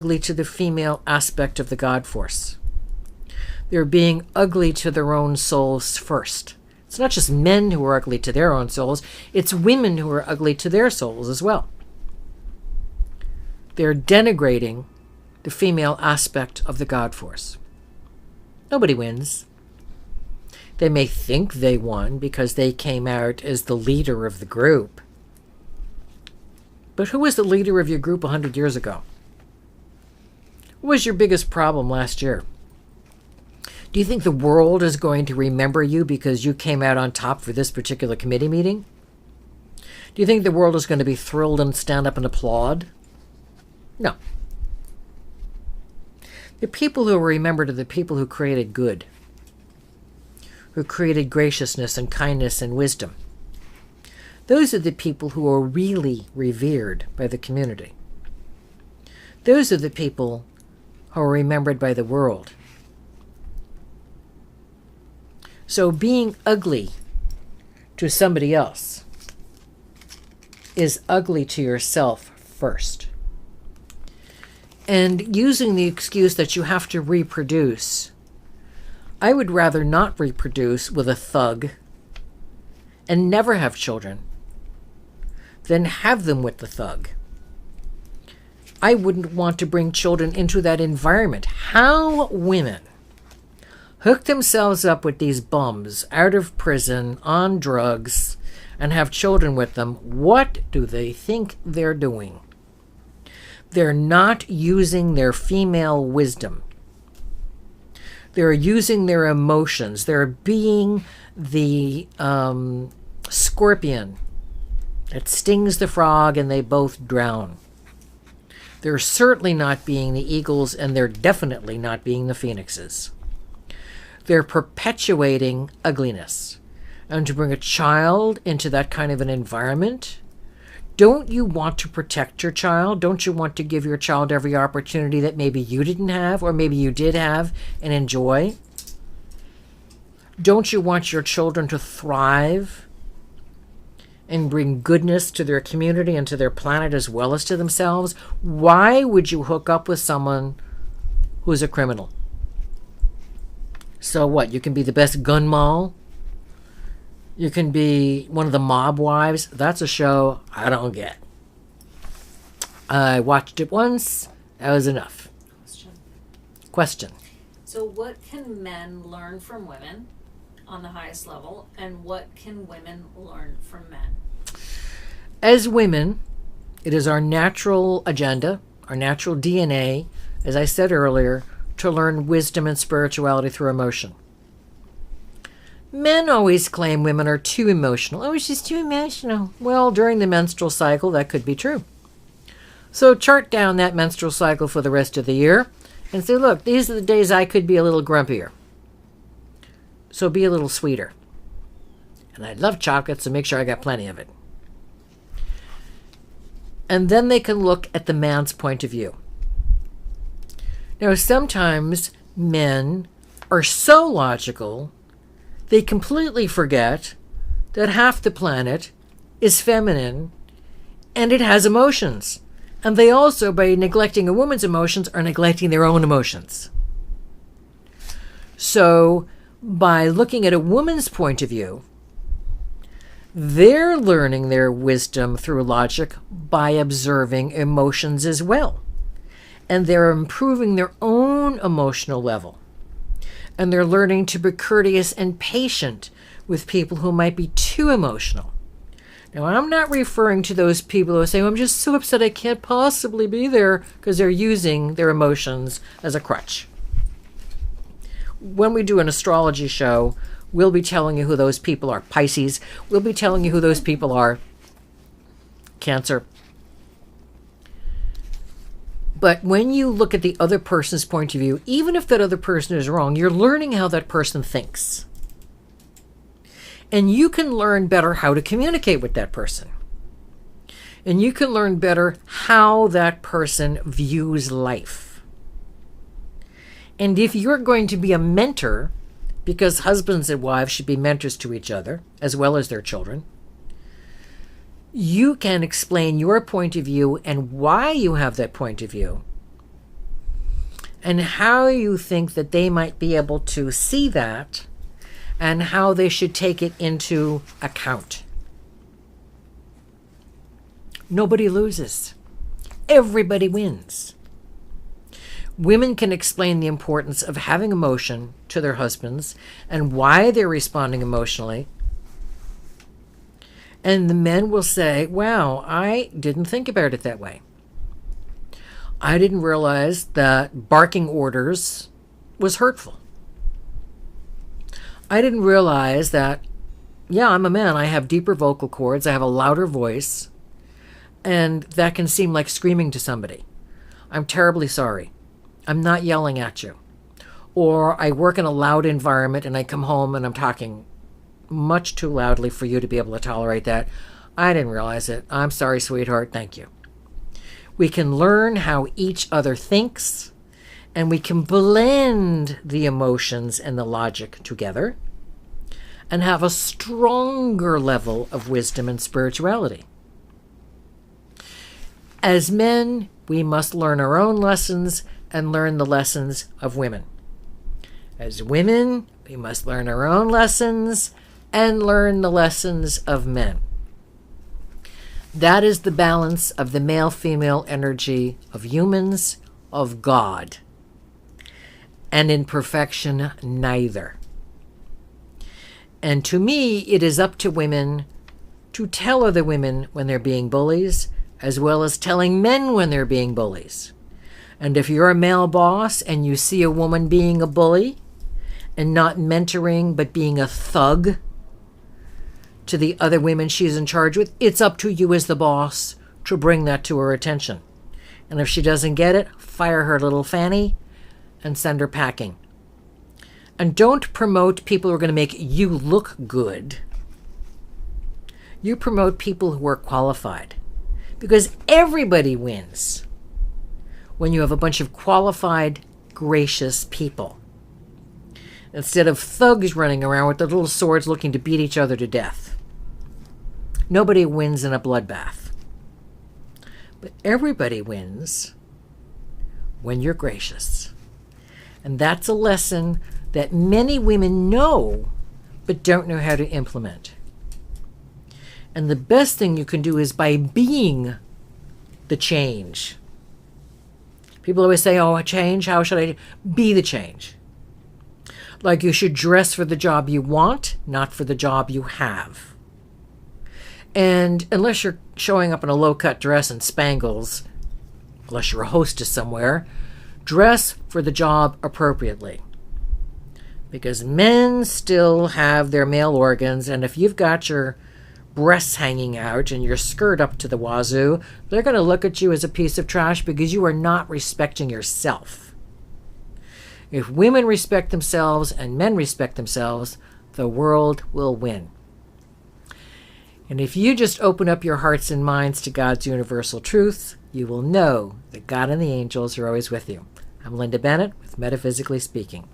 ugly to the female aspect of the God force. They're being ugly to their own souls first. It's not just men who are ugly to their own souls, it's women who are ugly to their souls as well. They're denigrating the female aspect of the God force. Nobody wins. They may think they won because they came out as the leader of the group. But who was the leader of your group 100 years ago? What was your biggest problem last year? Do you think the world is going to remember you because you came out on top for this particular committee meeting? Do you think the world is going to be thrilled and stand up and applaud? No. The people who are remembered are the people who created good, who created graciousness and kindness and wisdom. Those are the people who are really revered by the community. Those are the people who are remembered by the world. So being ugly to somebody else is ugly to yourself first. And using the excuse that you have to reproduce, I would rather not reproduce with a thug and never have children than have them with the thug. I wouldn't want to bring children into that environment. How women hook themselves up with these bums out of prison on drugs and have children with them, what do they think they're doing? They're not using their female wisdom. They're using their emotions. They're being the scorpion that stings the frog and they both drown. They're certainly not being the eagles, and they're definitely not being the phoenixes. They're perpetuating ugliness. And to bring a child into that kind of an environment, don't you want to protect your child? Don't you want to give your child every opportunity that maybe you didn't have, or maybe you did have and enjoy? Don't you want your children to thrive and bring goodness to their community and to their planet as well as to themselves? Why would you hook up with someone who's a criminal? So what? You can be the best gun moll? You can be one of the mob wives? That's a show I don't get. I watched it once. That was enough. Question. So what can men learn from women on the highest level, and what can women learn from men? As women, it is our natural agenda, our natural DNA, as I said earlier, to learn wisdom and spirituality through emotion. Men always claim women are too emotional. Oh, she's too emotional. Well, during the menstrual cycle, that could be true. So chart down that menstrual cycle for the rest of the year and say, look, these are the days I could be a little grumpier. So be a little sweeter. And I love chocolate, so make sure I got plenty of it. And then they can look at the man's point of view. Now, sometimes men are so logical, they completely forget that half the planet is feminine and it has emotions. And they also, by neglecting a woman's emotions, are neglecting their own emotions. So, by looking at a woman's point of view, they're learning their wisdom through logic by observing emotions as well. And they're improving their own emotional level. And they're learning to be courteous and patient with people who might be too emotional. Now, I'm not referring to those people who say, I'm just so upset I can't possibly be there, because they're using their emotions as a crutch. When we do an astrology show, we'll be telling you who those people are. Pisces. We'll be telling you who those people are. Cancer. But when you look at the other person's point of view, even if that other person is wrong, you're learning how that person thinks. And you can learn better how to communicate with that person. And you can learn better how that person views life. And if you're going to be a mentor, because husbands and wives should be mentors to each other, as well as their children, you can explain your point of view and why you have that point of view and how you think that they might be able to see that and how they should take it into account. Nobody loses. Everybody wins. Women can explain the importance of having emotion to their husbands and why they're responding emotionally. And the men will say, wow, I didn't think about it that way. I didn't realize that barking orders was hurtful. I didn't realize that, yeah, I'm a man. I have deeper vocal cords. I have a louder voice. And that can seem like screaming to somebody. I'm terribly sorry. I'm not yelling at you. Or I work in a loud environment and I come home and I'm talking much too loudly for you to be able to tolerate that. I didn't realize it. I'm sorry, sweetheart. Thank you. We can learn how each other thinks, and we can blend the emotions and the logic together and have a stronger level of wisdom and spirituality. As men, we must learn our own lessons and learn the lessons of women. As women, we must learn our own lessons and learn the lessons of men. That is the balance of the male-female energy of humans, of God. And in perfection, neither. And to me, it is up to women to tell other women when they're being bullies, as well as telling men when they're being bullies. And if you're a male boss and you see a woman being a bully and not mentoring but being a thug to the other women she's in charge with, it's up to you as the boss to bring that to her attention. And if she doesn't get it, fire her little fanny and send her packing. And don't promote people who are going to make you look good. You promote people who are qualified. Because everybody wins when you have a bunch of qualified, gracious people. Instead of thugs running around with their little swords looking to beat each other to death. Nobody wins in a bloodbath. But everybody wins when you're gracious. And that's a lesson that many women know, but don't know how to implement. And the best thing you can do is by being the change. People always say, oh, a change, how should I be the change? Like you should dress for the job you want, not for the job you have. And unless you're showing up in a low-cut dress and spangles, unless you're a hostess somewhere, dress for the job appropriately. Because men still have their male organs, and if you've got your breasts hanging out and your skirt up to the wazoo, they're going to look at you as a piece of trash because you are not respecting yourself. If women respect themselves and men respect themselves, the world will win. And if you just open up your hearts and minds to God's universal truth, you will know that God and the angels are always with you. I'm Linda Bennett with Metaphysically Speaking.